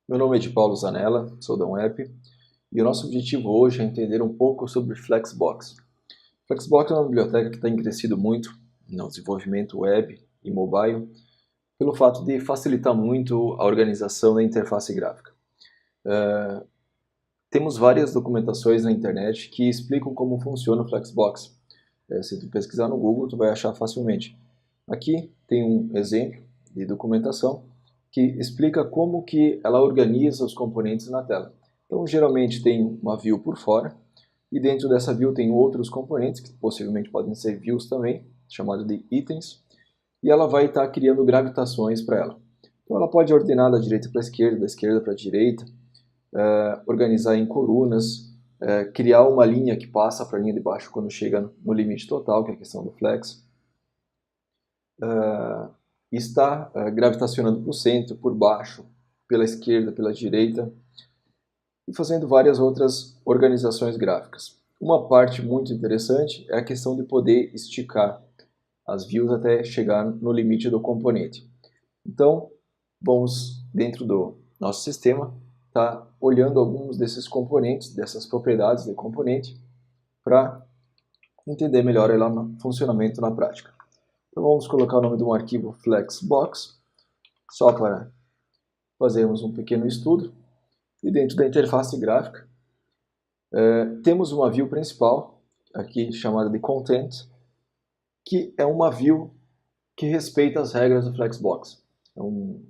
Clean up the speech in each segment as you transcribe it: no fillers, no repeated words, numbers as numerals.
Meu nome é de Paulo Zanella, sou da UNEP, e o nosso objetivo hoje é entender um pouco sobre Flexbox. Flexbox é uma biblioteca que tem crescido muito no desenvolvimento web e mobile, pelo fato de facilitar muito a organização da interface gráfica. Temos várias documentações na internet que explicam como funciona o Flexbox. Se tu pesquisar no Google, tu vai achar facilmente. Aqui tem um exemplo de documentação que explica como que ela organiza os componentes na tela. Então, geralmente tem uma view por fora, e dentro dessa view tem outros componentes, que possivelmente podem ser views também, chamados de itens, e ela vai estar criando gravitações para ela. Então, ela pode ordenar da direita para a esquerda, da esquerda para a direita, organizar em colunas, criar uma linha que passa para a linha de baixo quando chega no limite total, que é a questão do flex. Está gravitacionando para o centro, por baixo, pela esquerda, pela direita, e fazendo várias outras organizações gráficas. Uma parte muito interessante é a questão de poder esticar as views até chegar no limite do componente. Então, vamos, dentro do nosso sistema, estar olhando alguns desses componentes, dessas propriedades de componente, para entender melhor o funcionamento na prática. Então vamos colocar o nome de um arquivo Flexbox, só para fazermos um pequeno estudo. E dentro da interface gráfica, temos uma view principal, aqui chamada de Content, que é uma view que respeita as regras do Flexbox. É um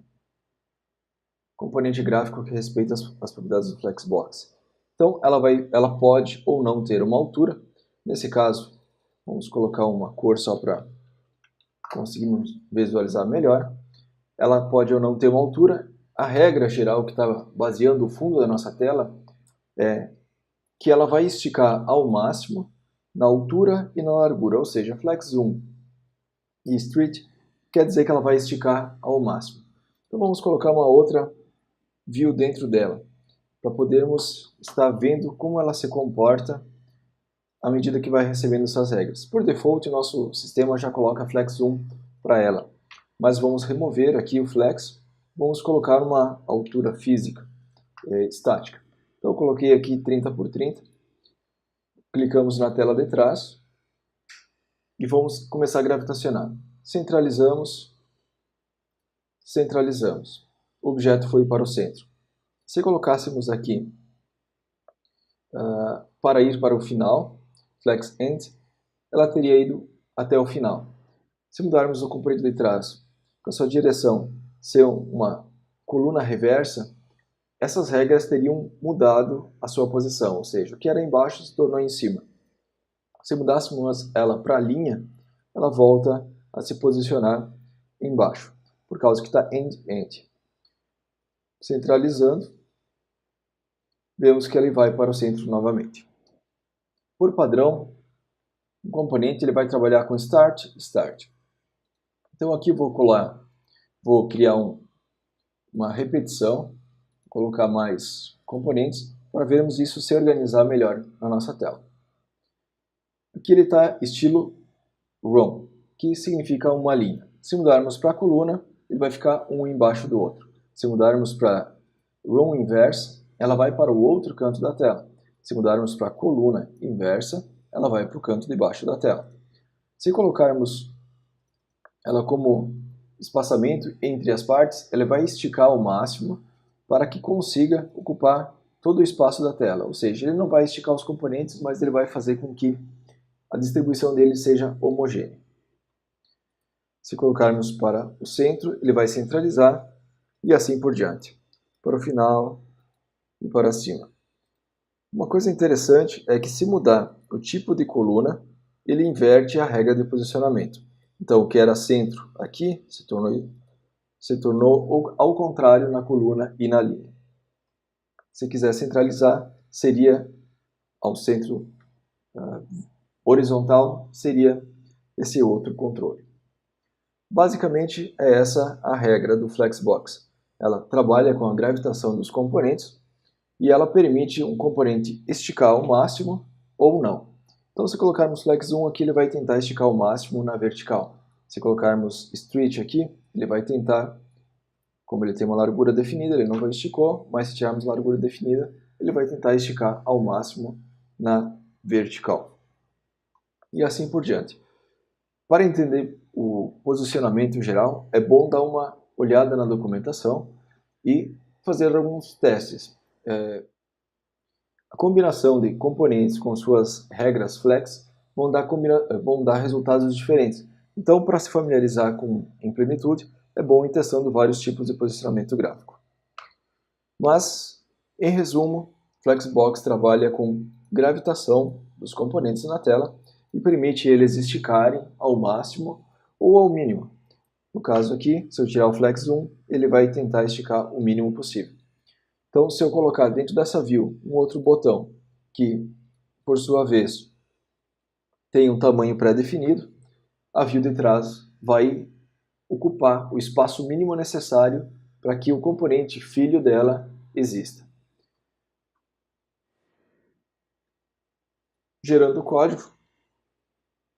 componente gráfico que respeita as propriedades do Flexbox. Então ela pode ou não ter uma altura. Nesse caso, vamos colocar uma cor só para conseguirmos visualizar melhor. Ela pode ou não ter uma altura. A regra geral que está baseando o fundo da nossa tela é que ela vai esticar ao máximo na altura e na largura, ou seja, Flex Zoom e Street quer dizer que ela vai esticar ao máximo. Então vamos colocar uma outra view dentro dela, para podermos estar vendo como ela se comporta à medida que vai recebendo essas regras. Por default, o nosso sistema já coloca Flex Zoom para ela, mas vamos remover aqui o Flex, vamos colocar uma altura física, estática. Então eu coloquei aqui 30 por 30, clicamos na tela de trás e vamos começar a gravitacionar. Centralizamos, centralizamos. O objeto foi para o centro. Se colocássemos aqui para ir para o final, Flex End, ela teria ido até o final. Se mudarmos o componente de trás com a sua direção ser uma coluna reversa, essas regras teriam mudado a sua posição, ou seja, o que era embaixo se tornou em cima. Se mudássemos ela para a linha, ela volta a se posicionar embaixo, por causa que está end-end. Centralizando, vemos que ele vai para o centro novamente. Por padrão, o componente ele vai trabalhar com start, start. Então aqui vou criar uma repetição, colocar mais componentes para vermos isso se organizar melhor na nossa tela. Aqui ele está estilo row, que significa uma linha. Se mudarmos para a coluna, ele vai ficar um embaixo do outro. Se mudarmos para row inversa, ela vai para o outro canto da tela. Se mudarmos para a coluna inversa, ela vai para o canto de baixo da tela. Se colocarmos ela como espaçamento entre as partes, ela vai esticar ao máximo para que consiga ocupar todo o espaço da tela. Ou seja, ele não vai esticar os componentes, mas ele vai fazer com que a distribuição dele seja homogênea. Se colocarmos para o centro, ele vai centralizar e assim por diante, para o final e para cima. Uma coisa interessante é que se mudar o tipo de coluna, ele inverte a regra de posicionamento. Então, o que era centro aqui se tornou ao contrário na coluna e na linha. Se quiser centralizar, seria ao centro horizontal, seria esse outro controle. Basicamente, é essa a regra do Flexbox. Ela trabalha com a gravitação dos componentes e ela permite um componente esticar ao máximo ou não. Então, se colocarmos Flex 1 aqui, ele vai tentar esticar ao máximo na vertical. Se colocarmos Street aqui, ele vai tentar Como ele tem uma largura definida, ele não esticou, mas se tivermos largura definida, ele vai tentar esticar ao máximo na vertical. E assim por diante. Para entender o posicionamento geral, é bom dar uma olhada na documentação e fazer alguns testes. A combinação de componentes com suas regras flex vão dar resultados diferentes. Então, para se familiarizar em plenitude, é bom ir testando vários tipos de posicionamento gráfico. Mas, em resumo, Flexbox trabalha com gravitação dos componentes na tela e permite eles esticarem ao máximo ou ao mínimo. No caso aqui, se eu tirar o Flex Zoom, ele vai tentar esticar o mínimo possível. Então, se eu colocar dentro dessa view um outro botão que, por sua vez, tem um tamanho pré-definido, a view de trás vai ocupar o espaço mínimo necessário para que o componente filho dela exista. Gerando o código,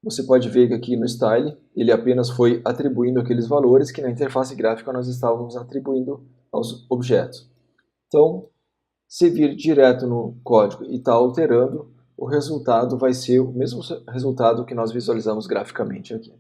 você pode ver que aqui no Style ele apenas foi atribuindo aqueles valores que na interface gráfica nós estávamos atribuindo aos objetos. Então, se vir direto no código e está alterando, o resultado vai ser o mesmo resultado que nós visualizamos graficamente aqui.